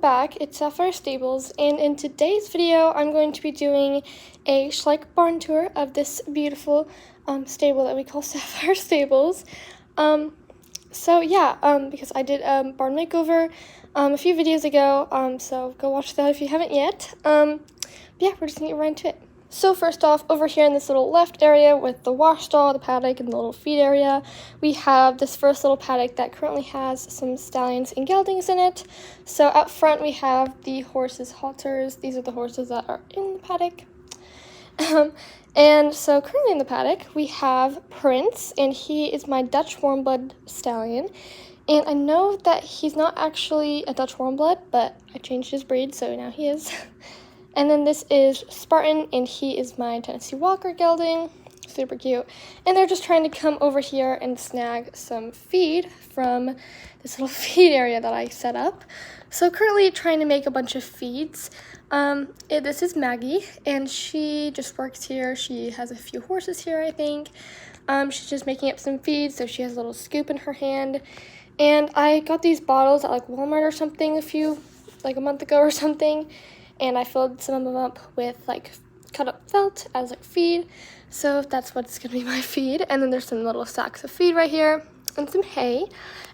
back. It's Sapphire Stables, and in today's video, I'm going to be doing a Schleich barn tour of this beautiful stable that we call Sapphire Stables. Because I did a barn makeover a few videos ago, so go watch that if you haven't yet. We're just gonna get right into it. So first off, over here in this little left area with the wash stall, the paddock, and the little feed area, we have this first little paddock that currently has some stallions and geldings in it. So out front we have the horses' halters. These are the horses that are in the paddock. And so currently in the paddock we have Prince, and he is my Dutch warm blood stallion. And I know that he's not actually a Dutch warm blood, but I changed his breed, so now he is. And then this is Spartan, and he is my Tennessee Walker gelding. Super cute. And they're just trying to come over here and snag some feed from this little feed area that I set up. So currently trying to make a bunch of feeds. This is Maggie, and she just works here. She has a few horses here, I think. She's just making up some feed, so she has a little scoop in her hand. And I got these bottles at like Walmart or something a month ago or something. And I filled some of them up with like cut up felt as like feed. So that's what's gonna be my feed. And then there's some little sacks of feed right here and some hay.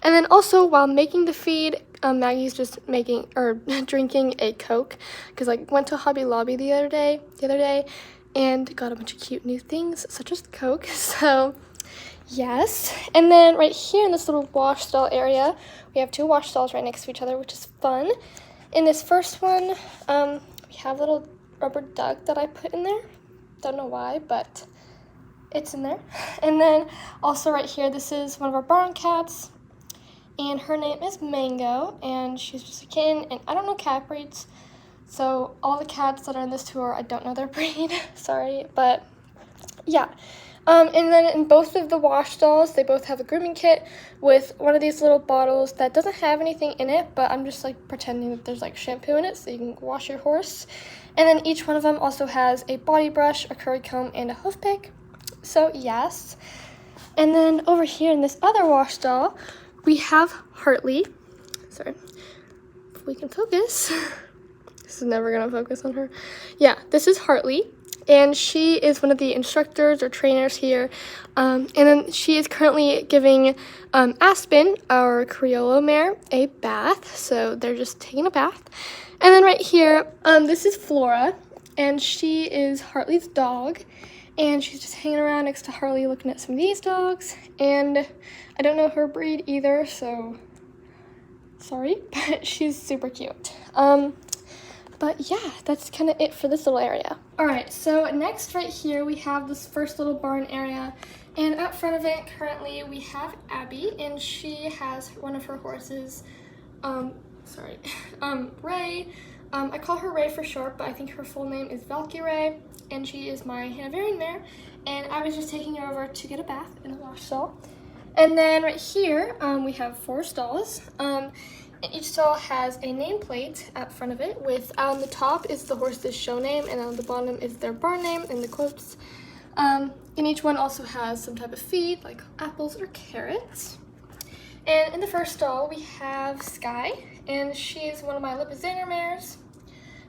And then also while making the feed, Maggie's just drinking a Coke, because I went to Hobby Lobby the other day and got a bunch of cute new things such as Coke. So yes. And then right here in this little wash stall area, we have two wash stalls right next to each other, which is fun. In this first one, we have a little rubber duck that I put in there. Don't know why, but it's in there. And then also right here, this is one of our barn cats, and her name is Mango, and she's just a kitten, and I don't know cat breeds, so all the cats that are in this tour, I don't know their breed, sorry, but yeah. And then in both of the wash stalls, they both have a grooming kit with one of these little bottles that doesn't have anything in it, but I'm just like pretending that there's like shampoo in it so you can wash your horse. And then each one of them also has a body brush, a curry comb, and a hoof pick. So yes. And then over here in this other wash stall, we have Hartley. Sorry, if we can focus. This is never gonna focus on her. Yeah, this is Hartley. And she is one of the instructors or trainers here. And then she is currently giving Aspen, our Criollo mare, a bath. So they're just taking a bath. And then right here, this is Flora. And she is Hartley's dog. And she's just hanging around next to Hartley looking at some of these dogs. And I don't know her breed either, so sorry. But she's super cute. But yeah, that's kind of it for this little area. Alright, so next right here we have this first little barn area, and out front of it currently we have Abby, and she has one of her horses, Ray. I call her Ray for short, but I think her full name is Valkyrie, and she is my Hanoverian mare, and I was just taking her over to get a bath in the wash stall. And then right here we have 4 stalls. And each stall has a nameplate at front of it with, on the top is the horse's show name, and on the bottom is their barn name in the quotes. And each one also has some type of feed, like apples or carrots. And in the first stall, we have Sky, and she's one of my Lipizzaner mares.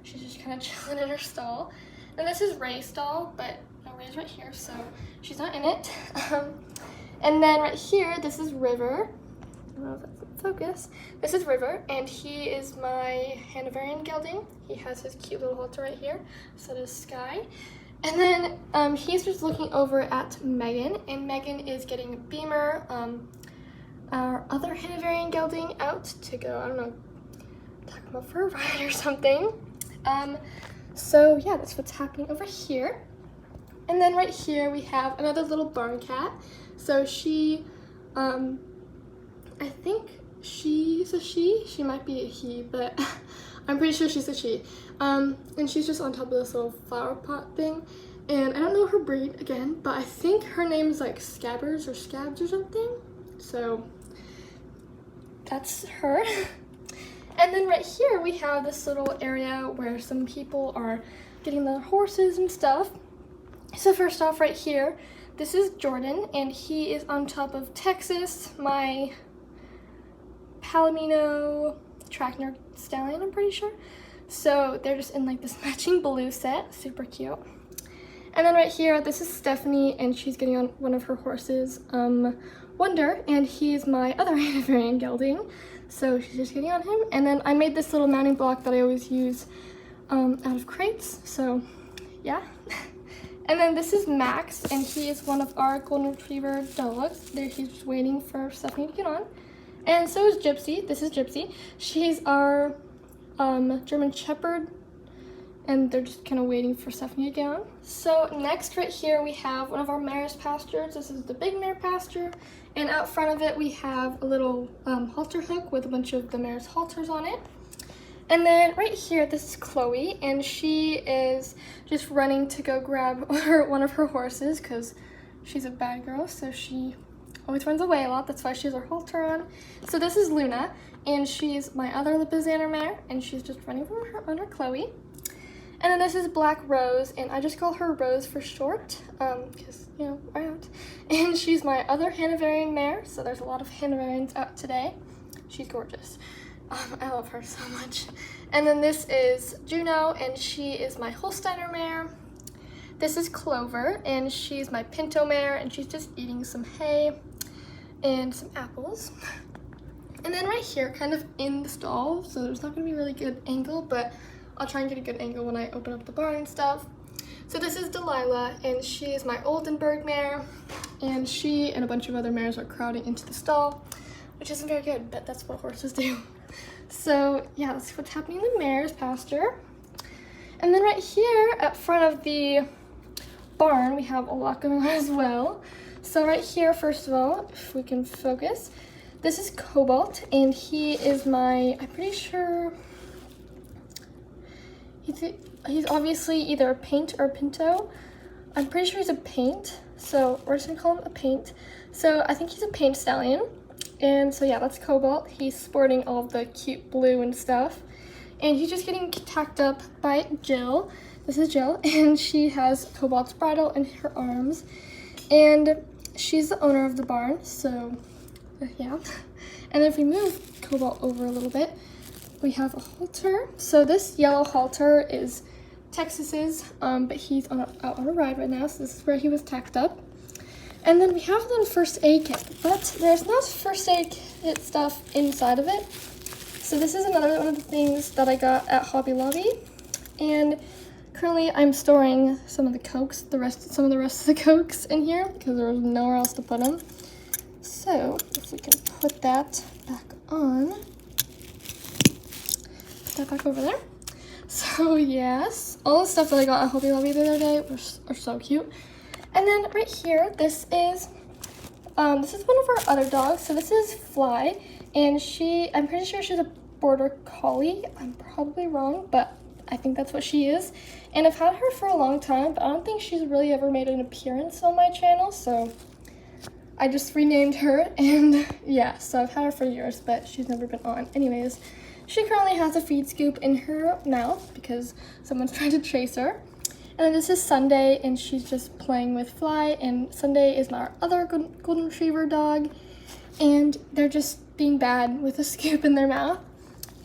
She's just kind of chilling in her stall. And this is Ray's stall, but no, Ray's right here, so she's not in it. And then right here, this is River. I don't know if that's in focus. This is River, and he is my Hanoverian gelding. He has his cute little halter right here. So does Sky. And then he's just looking over at Megan, and Megan is getting Beamer, our other Hanoverian gelding, out to go, I don't know, talk about for a ride or something. So yeah, that's what's happening over here. And then right here we have another little barn cat. So she, I think she's a she might be a he, but I'm pretty sure she's a she. And she's just on top of this little flower pot thing. And I don't know her breed again, but I think her name is like Scabs or something. So that's her. And then right here we have this little area where some people are getting their horses and stuff. So first off right here, this is Jordan, and he is on top of Texas, my Palomino track nerd stallion, I'm pretty sure. So they're just in like this matching blue set, super cute. And then right here, this is Stephanie, and she's getting on one of her horses, Wonder, and he's my other Hanoverian gelding. So she's just getting on him. And then I made this little mounting block that I always use out of crates, so yeah. And then this is Max, and he is one of our golden retriever dogs. There, he's just waiting for Stephanie to get on. And so is Gypsy. This is Gypsy. She's our German Shepherd, and they're just kind of waiting for Stephanie to get on. So next right here we have one of our Mare's pastures. This is the big Mare pasture, and out front of it we have a little halter hook with a bunch of the Mare's halters on it. And then right here, this is Chloe, and she is just running to go grab one of her horses because she's a bad girl, so she always runs away a lot. That's why she has her halter on. So this is Luna, and she's my other Lipizzaner mare, and she's just running from her owner, Chloe. And then this is Black Rose, and I just call her Rose for short, because, you know, why not? And she's my other Hanoverian mare, so there's a lot of Hanoverians out today. She's gorgeous. I love her so much. And then this is Juno, and she is my Holsteiner mare. This is Clover, and she's my Pinto mare, and she's just eating some hay and some apples. And then right here, kind of in the stall, so there's not gonna be a really good angle, but I'll try and get a good angle when I open up the barn and stuff. So this is Delilah, and she is my Oldenburg mare, and she and a bunch of other mares are crowding into the stall, which isn't very good, but that's what horses do. So yeah, that's what's happening in the Mare's pasture. And then right here at front of the barn, we have a lot going on as well. So right here, first of all, if we can focus, this is Cobalt, and he is my, I'm pretty sure, he's obviously either a paint or a pinto. I'm pretty sure he's a paint, so we're just gonna call him a paint. So I think he's a paint stallion. And so yeah, that's Cobalt. He's sporting all of the cute blue and stuff. And he's just getting tacked up by Jill. This is Jill, and she has Cobalt's bridle in her arms. And she's the owner of the barn, so yeah. And if we move Cobalt over a little bit, we have a halter. So this yellow halter is Texas's, but he's out on a ride right now, so this is where he was tacked up. And then we have the first aid kit, but there's not first aid kit stuff inside of it. So this is another one of the things that I got at Hobby Lobby. And currently I'm storing some of the Cokes, some of the rest of the Cokes in here because there was nowhere else to put them. So if we can put that back on, put that back over there. So yes, all the stuff that I got at Hobby Lobby the other day are so cute. And then right here, this is one of our other dogs. So this is Fly, and I'm pretty sure she's a border collie. I'm probably wrong, but I think that's what she is. And I've had her for a long time, but I don't think she's really ever made an appearance on my channel, so I just renamed her, and yeah, so I've had her for years, but she's never been on. Anyways, she currently has a feed scoop in her mouth because someone's trying to chase her. And then this is Sunday, and she's just playing with Fly, and Sunday is our other golden retriever dog, and they're just being bad with a scoop in their mouth.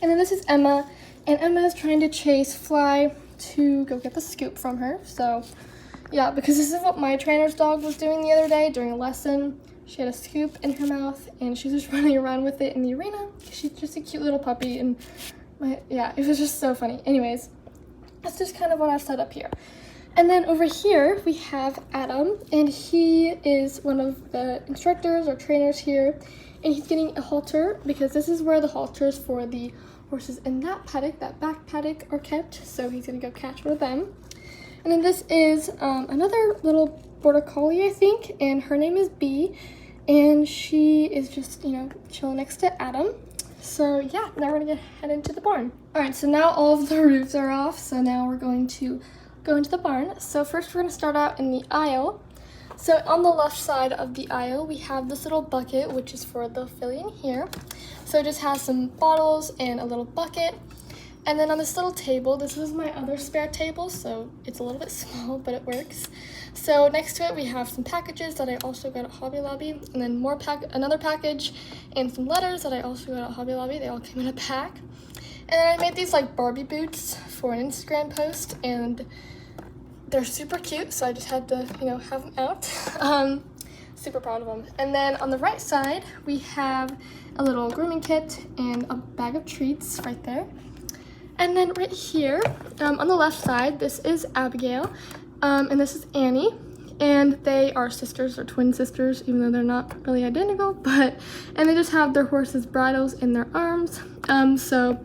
And then this is Emma, and Emma is trying to chase Fly to go get the scoop from her. So yeah, because this is what my trainer's dog was doing the other day during a lesson. She had a scoop in her mouth, and she was running around with it in the arena. She's just a cute little puppy, and yeah, it was just so funny. Anyways, that's just kind of what I've set up here. And then over here, we have Adam, and he is one of the instructors or trainers here, and he's getting a halter because this is where the halters for the horses in that paddock, that back paddock, are kept, so he's gonna go catch one of them. And then this is another little border collie, I think, and her name is Bee, and she is just, you know, chilling next to Adam. So yeah, now we're gonna head into the barn. All right, so now all of the roofs are off, so now we're going to go into the barn. So first we're going to start out in the aisle. So on the left side of the aisle, we have this little bucket, which is for the filly in here. So it just has some bottles and a little bucket. And then on this little table, this is my other spare table, so it's a little bit small, but it works. So next to it, we have some packages that I also got at Hobby Lobby, and then another package, and some letters that I also got at Hobby Lobby. They all came in a pack. And then I made these like Barbie boots for an Instagram post, and they're super cute, so I just had to, have them out. Super proud of them. And then on the right side, we have a little grooming kit and a bag of treats right there. And then right here, on the left side, this is Abigail, and this is Annie, and they are sisters, or twin sisters, even though they're not really identical, and they just have their horses' bridles in their arms. So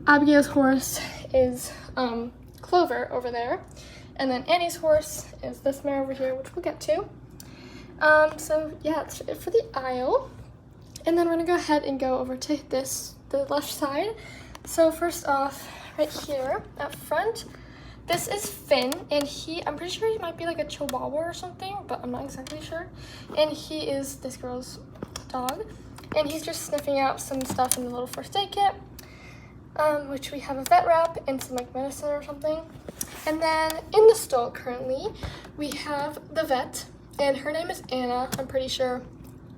Abigail's horse is Clover over there, and then Annie's horse is this mare over here, which we'll get to. So yeah, that's it for the aisle. And then we're gonna go ahead and go over to the left side. So first off, right here at front, this is Finn, and I'm pretty sure he might be like a Chihuahua or something, but I'm not exactly sure. And he is this girl's dog, and he's just sniffing out some stuff in the little first aid kit, which we have a vet wrap and some like medicine or something. And then in the stall currently, we have the vet, and her name is Anna. I'm pretty sure,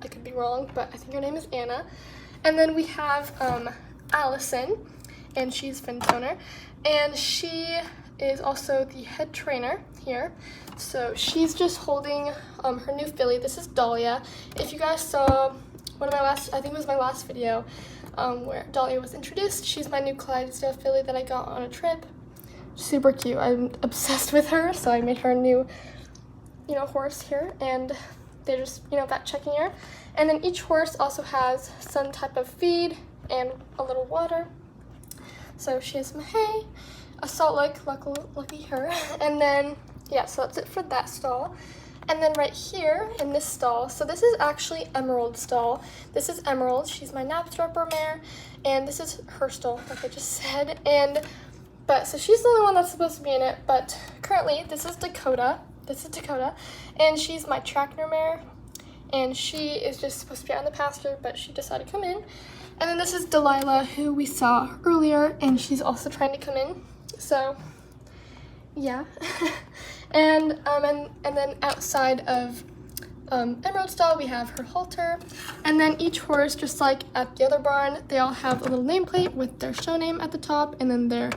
I could be wrong, but I think her name is Anna. And then we have Allison, and she's Finn's owner, and she is also the head trainer here. So she's just holding her new filly. This is Dahlia. If you guys saw one of my last, I think it was my last video, where Dahlia was introduced, she's my new Clydesdale filly that I got on a trip. Super cute. I'm obsessed with her, so I made her a new, horse here, and they're just, vet checking her. And then each horse also has some type of feed and a little water. So she has some hay, a salt lick, lucky her. And then, yeah, so that's it for that stall. And then right here in this stall, so this is actually Emerald's stall. This is Emerald, she's my Knapthropper mare, and this is her stall, like I just said. So she's the only one that's supposed to be in it, but currently this is Dakota, and she's my Trackner mare, and she is just supposed to be out in the pasture, but she decided to come in. And then this is Delilah, who we saw earlier, and she's also trying to come in. So, yeah. and then outside of Emerald's stall, we have her halter. And then each horse, just like at the other barn, they all have a little nameplate with their show name at the top, and then their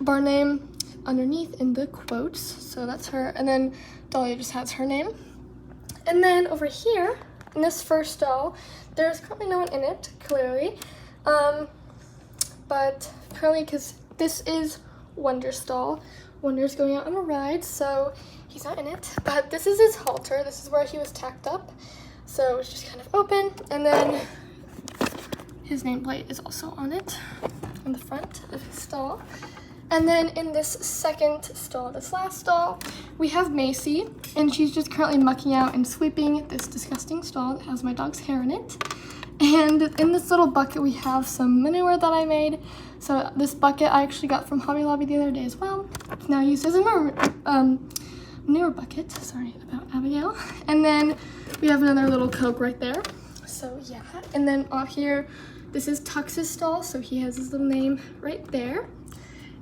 barn name underneath in the quotes. So that's her. And then Dahlia just has her name. And then over here, in this first stall, there's currently no one in it, clearly. But currently, because this is Wonder's stall, Wonder's going out on a ride, so he's not in it. But this is his halter. This is where he was tacked up. So it's just kind of open. And then his nameplate is also on it, on the front of his stall. And then in this second stall, this last stall, we have Macy, and she's just currently mucking out and sweeping this disgusting stall that has my dog's hair in it. And in this little bucket, we have some manure that I made. So this bucket I actually got from Hobby Lobby the other day as well. It's now used as a manure bucket. Sorry about Abigail. And then we have another little Coke right there. So yeah, and then off here, this is Tux's stall, so he has his little name right there.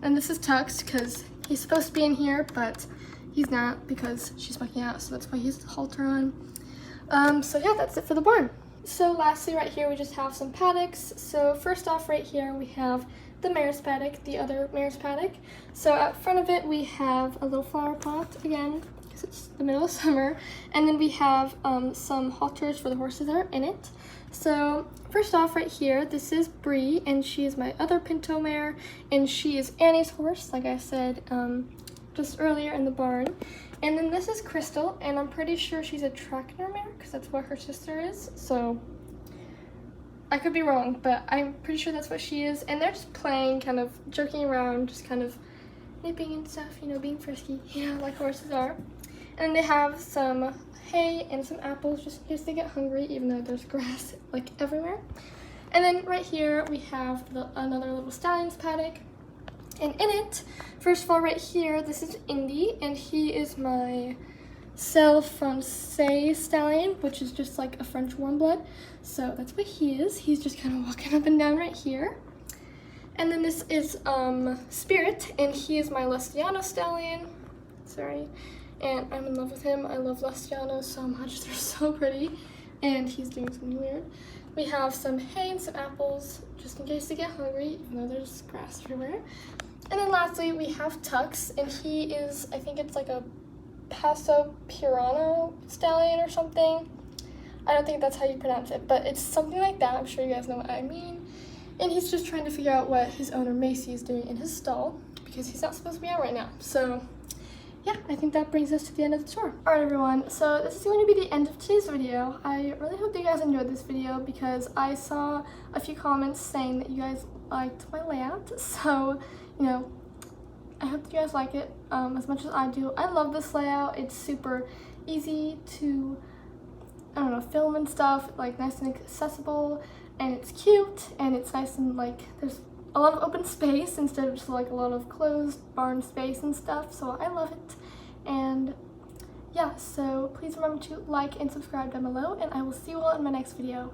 And this is Tux, because he's supposed to be in here, but he's not because she's mucking out, so that's why he's the halter on. So yeah, that's it for the barn. So lastly, right here, we just have some paddocks. So first off, right here, we have the mare's paddock, the other mare's paddock. So out front of it, we have a little flower pot, again, because it's the middle of summer. And then we have some halters for the horses that are in it. So first off, right here, this is Bree, and she is my other Pinto mare, and she is Annie's horse, like I said just earlier in the barn. And then this is Crystal, and I'm pretty sure she's a Trackner mare, because that's what her sister is. So I could be wrong, but I'm pretty sure that's what she is. And they're just playing, kind of joking around, just kind of nipping and stuff, being frisky, like horses are. And they have some hay and some apples just in case they get hungry, even though there's grass like everywhere. And then right here we have another little stallion's paddock. And in it, first of all, right here, this is Indy, and he is my Selle Francais stallion, which is just like a French warm blood. So that's what he is. He's just kind of walking up and down right here. And then this is Spirit, and he is my Lestiano stallion. Sorry. And I'm in love with him. I love Lestianos so much. They're so pretty. And he's doing something weird. We have some hay and some apples, just in case they get hungry, even though there's grass everywhere. And then lastly, we have Tux, and he is, I think it's like a Paso Pirano stallion or something. I don't think that's how you pronounce it, but it's something like that. I'm sure you guys know what I mean. And he's just trying to figure out what his owner Macy is doing in his stall, because he's not supposed to be out right now. So yeah, I think that brings us to the end of the tour. Alright everyone, so this is going to be the end of today's video. I really hope that you guys enjoyed this video because I saw a few comments saying that you guys liked my layout. So, you know, I hope that you guys like it as much as I do. I love this layout. It's super easy to, I don't know, film and stuff, like nice and accessible, and it's cute, and it's nice and like, there's a lot of open space instead of just like a lot of closed barn space and stuff, so I love it. And yeah, so please remember to like and subscribe down below, and I will see you all in my next video.